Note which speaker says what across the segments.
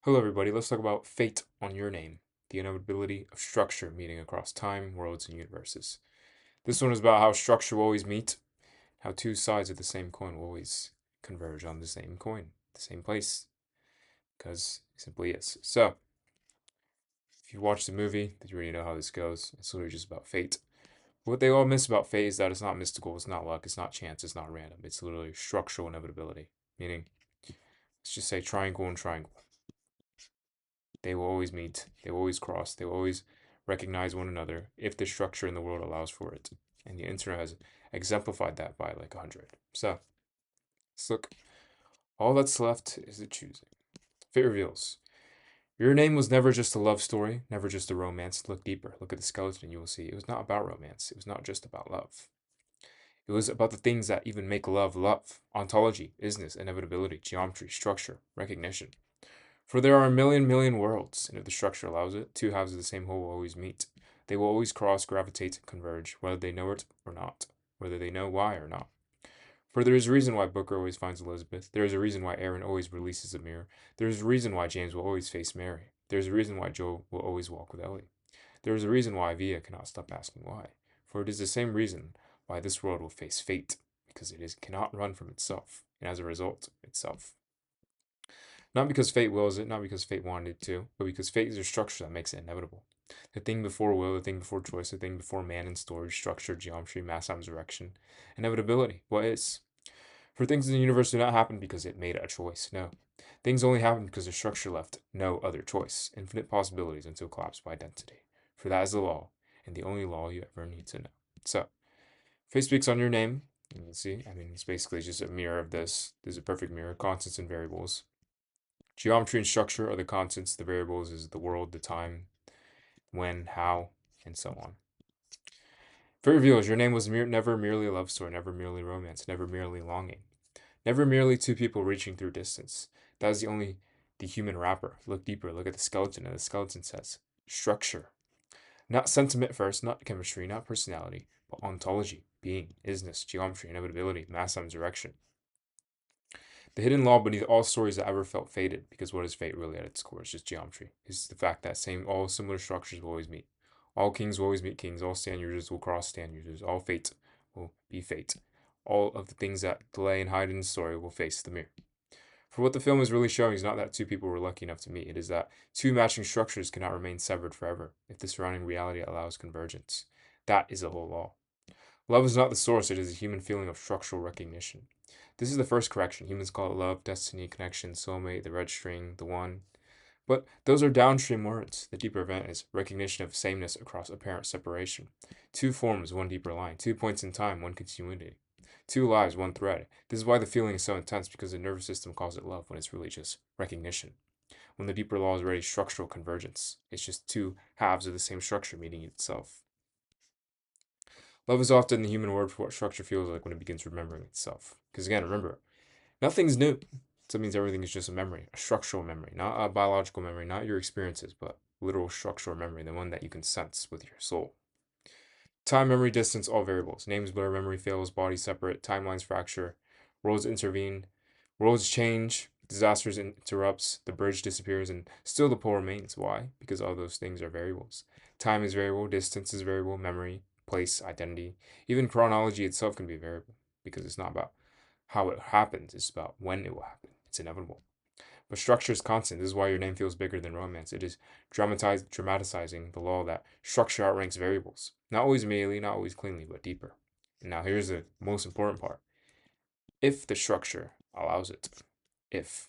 Speaker 1: Hello, everybody. Let's talk about fate on your name, the inevitability of structure meeting across time, worlds, and universes. This one is about how structure will always meet, how two sides of the same coin will always converge on the same coin, the same place, because it simply is. So, if you watch the movie, then you already know how this goes. It's literally just about fate. What they all miss about fate is that it's not mystical, it's not luck, it's not chance, it's not random. It's literally structural inevitability, meaning, let's just say triangle and triangle. They will always meet, they will always cross, they will always recognize one another if the structure in the world allows for it. And the internet has exemplified that by like 100. So, let's look. All that's left is the choosing. Fate reveals. Your name was never just a love story, never just a romance. Look deeper. Look at the skeleton, you will see. It was not about romance. It was not just about love. It was about the things that even make love love. Ontology, isness, inevitability, geometry, structure, recognition. For there are a million worlds, and if the structure allows it, two halves of the same whole will always meet. They will always cross, gravitate, converge, whether they know it or not, whether they know why or not. For there is a reason why Booker always finds Elizabeth. There is a reason why Aaron always releases a mirror. There is a reason why James will always face Mary. There is a reason why Joe will always walk with Ellie. There is a reason why Via cannot stop asking why. For it is the same reason why this world will face fate, because cannot run from itself, and as a result, itself. Not because fate wills it, not because fate wanted it to, but because fate is a structure that makes it inevitable. The thing before will, the thing before choice, the thing before man and storage, structure, geometry, mass times direction, inevitability. What is? For things in the universe do not happen because it made a choice. No. Things only happen because the structure left no other choice. Infinite possibilities until collapsed by identity. For that is the law, and the only law you ever need to know. So, fate speaks on your name. You can see, it's basically just a mirror of this. This is a perfect mirror, constants and variables. Geometry and structure are the constants, the variables is the world, the time, when, how, and so on. For reveals, your name was never merely a love story, never merely romance, never merely longing, never merely two people reaching through distance. That is the human wrapper. Look deeper, look at the skeleton, and the skeleton says structure. Not sentiment first, not chemistry, not personality, but ontology, being, isness, geometry, inevitability, mass times direction. The hidden law beneath all stories that ever felt fated, because what is fate really at its core? It's just geometry. Is the fact that all similar structures will always meet. All kings will always meet kings. All stand users will cross stand users. All fate will be fate. All of the things that delay and hide in the story will face the mirror. For what the film is really showing is not that two people were lucky enough to meet. It is that two matching structures cannot remain severed forever if the surrounding reality allows convergence. That is the whole law. Love is not the source, it is a human feeling of structural recognition. This is the first correction. Humans call it love, destiny, connection, soulmate, the red string, the one. But those are downstream words. The deeper event is recognition of sameness across apparent separation. Two forms, one deeper line. 2 points in time, one continuity. Two lives, one thread. This is why the feeling is so intense, because the nervous system calls it love when it's really just recognition. When the deeper law is already structural convergence. It's just two halves of the same structure meeting itself. Love is often the human word for what structure feels like when it begins remembering itself. Because again, remember, nothing's new. So it means everything is just a memory, a structural memory, not a biological memory, not your experiences, but literal structural memory, the one that you can sense with your soul. Time, memory, distance, all variables. Names blur, memory fails, bodies separate, timelines fracture, worlds intervene, worlds change, disasters interrupts, the bridge disappears, and still the pole remains. Why? Because all those things are variables. Time is variable, distance is variable, memory, place, identity, even chronology itself can be a variable because it's not about how it happens, it's about when it will happen. It's inevitable. But structure is constant. This is why your name feels bigger than romance. It is dramatizing the law that structure outranks variables. Not always immediately, not always cleanly, but deeper. And now here's the most important part. If the structure allows it. If.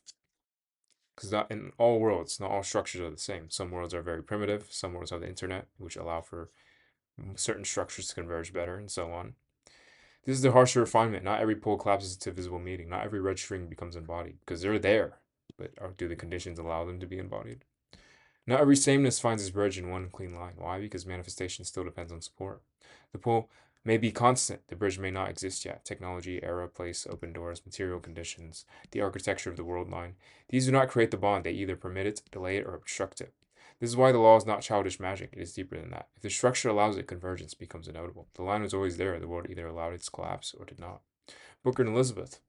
Speaker 1: Because not in all worlds, not all structures are the same. Some worlds are very primitive. Some worlds have the internet, which allow for certain structures to converge better, and so on. This is the harsher refinement. Not every pole collapses to visible meaning. Not every red string becomes embodied, because they're there, but do the conditions allow them to be embodied? Not every sameness finds its bridge in one clean line. Why? Because manifestation still depends on support. The pole may be constant, the bridge may not exist yet. Technology, era, place, open doors, material conditions, the architecture of the world line. These do not create the bond, they either permit it, delay it, or obstruct it. This is why the law is not childish magic, it is deeper than that. If the structure allows it, convergence becomes inevitable. The line was always there, the world either allowed its collapse or did not. Booker and Elizabeth.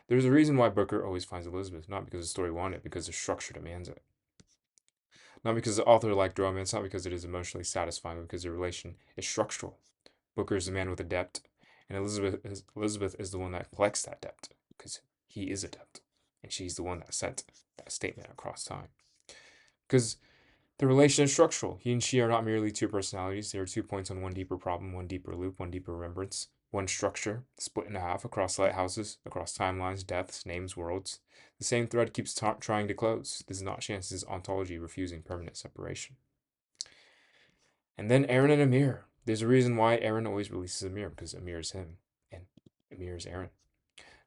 Speaker 1: There's a reason why Booker always finds Elizabeth, not because the story wanted it, because the structure demands it. Not because the author liked romance, not because it is emotionally satisfying, but because the relation is structural. Booker is the man with a debt, and Elizabeth is the one that collects that debt because he is a debt, and she's the one that sent that statement across time. Because the relation is structural. He and she are not merely two personalities. They are 2 points on one deeper problem, one deeper loop, one deeper remembrance, one structure, split in half across lighthouses, across timelines, deaths, names, worlds. The same thread keeps trying to close. This is not chance. This is ontology refusing permanent separation. And then Aaron and Amir. There's a reason why Aaron always releases Amir, because Amir is him, and Amir is Aaron.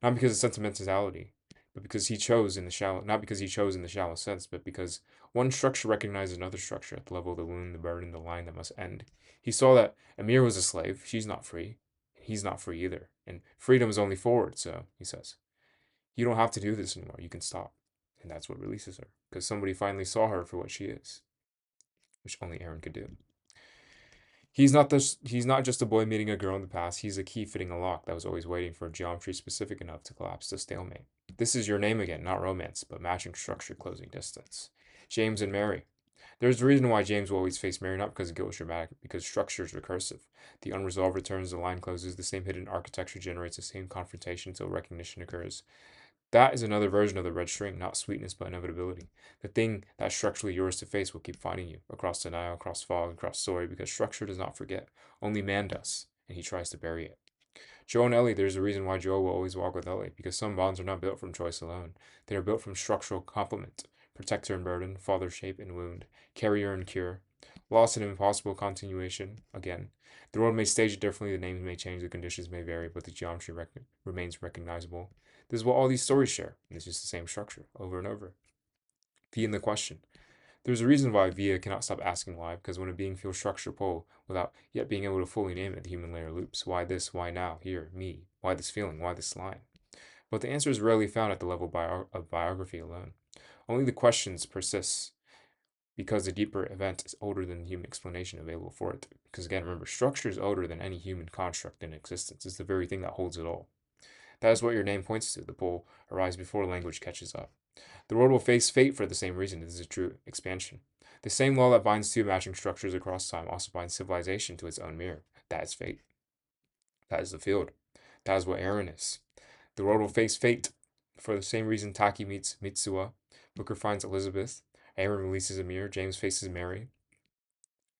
Speaker 1: Not because of sentimentality, but because he chose in the shallow, not because he chose in the shallow sense, but because one structure recognizes another structure at the level of the wound, the burden, the line that must end. He saw that Amir was a slave. She's not free. He's not free either. And freedom is only forward, so he says, you don't have to do this anymore. You can stop. And that's what releases her, because somebody finally saw her for what she is, which only Aaron could do. He's not just a boy meeting a girl in the past. He's a key fitting a lock that was always waiting for a geometry specific enough to collapse the stalemate. This is your name again, not romance, but matching structure closing distance. James and Mary. There's a reason why James will always face Mary, not because guilt is dramatic, because structure is recursive. The unresolved returns, the line closes, the same hidden architecture generates the same confrontation until recognition occurs. That is another version of the red string, not sweetness, but inevitability. The thing that's structurally yours to face will keep finding you, across denial, across fog, across story, because structure does not forget. Only man does, and he tries to bury it. Joe and Ellie, there's a reason why Joe will always walk with Ellie, because some bonds are not built from choice alone. They are built from structural complement, protector and burden, father shape and wound, carrier and cure, loss and impossible continuation, again. The world may stage it differently, the names may change, the conditions may vary, but the geometry remains recognizable. This is what all these stories share, and it's just the same structure, over and over. V in the question. There's a reason why Via cannot stop asking why, because when a being feels structure pull without yet being able to fully name it, the human layer loops. Why this? Why now? Here? Me? Why this feeling? Why this line? But the answer is rarely found at the level of biography alone. Only the questions persist, because the deeper event is older than the human explanation available for it. Because again, remember, structure is older than any human construct in existence. It's the very thing that holds it all. That is what your name points to. The pull arrives before language catches up. The world will face fate for the same reason. This is a true expansion. The same law that binds two matching structures across time also binds civilization to its own mirror. That is fate. That is the field. That is what Aaron is. The world will face fate for the same reason Taki meets Mitsuha. Booker finds Elizabeth. Aaron releases Amir. James faces Mary.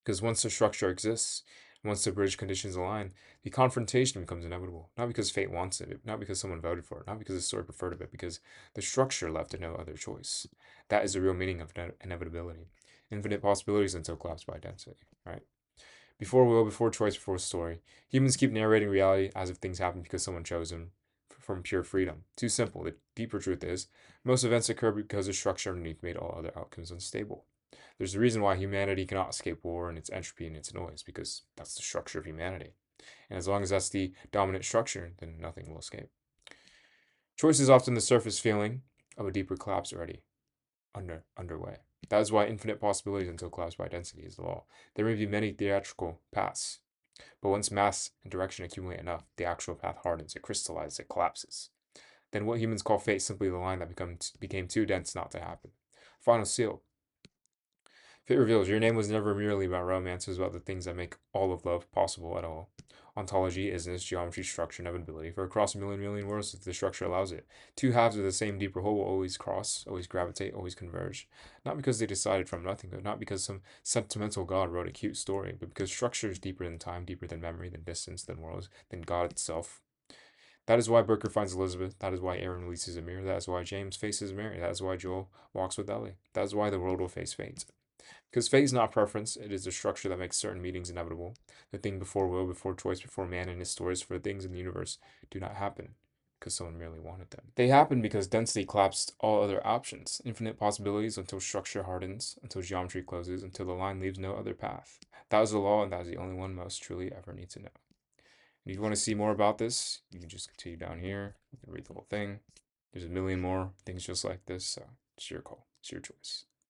Speaker 1: Because once the structure exists, once the bridge conditions align, the confrontation becomes inevitable. Not because fate wants it, not because someone voted for it, not because the story preferred it, but because the structure left no other choice. That is the real meaning of inevitability. Infinite possibilities until collapsed by density. Right? Before will, before choice, before story. Humans keep narrating reality as if things happen because someone chose them from pure freedom. Too simple. The deeper truth is, most events occur because the structure underneath made all other outcomes unstable. There's a reason why humanity cannot escape war and its entropy and its noise, because that's the structure of humanity. And as long as that's the dominant structure, then nothing will escape. Choice is often the surface feeling of a deeper collapse already underway. That is why infinite possibilities until collapse by density is the law. There may be many theatrical paths, but once mass and direction accumulate enough, the actual path hardens, it crystallizes, it collapses. Then what humans call fate is simply the line that became too dense not to happen. Final seal. Fate reveals your name was never merely about romance, it was about the things that make all of love possible at all. Ontology, isness, geometry, structure, inevitability. For across a million worlds, if the structure allows it, two halves of the same deeper whole will always cross, always gravitate, always converge. Not because they decided from nothing, but not because some sentimental god wrote a cute story, but because structure is deeper than time, deeper than memory, than distance, than worlds, than God itself. That is why Booker finds Elizabeth. That is why Aaron releases Amir. That is why James faces Mary. That is why Joel walks with Ellie. That is why the world will face fate. Because fate is not preference, it is a structure that makes certain meetings inevitable. The thing before will, before choice, before man and his stories for things in the universe do not happen because someone merely wanted them. They happen because density collapsed all other options, infinite possibilities until structure hardens, until geometry closes, until the line leaves no other path. That is the law, and that is the only one most truly ever need to know. And if you want to see more about this, you can just continue down here. You can read the whole thing. There's a million more things just like this, so it's your call. It's your choice.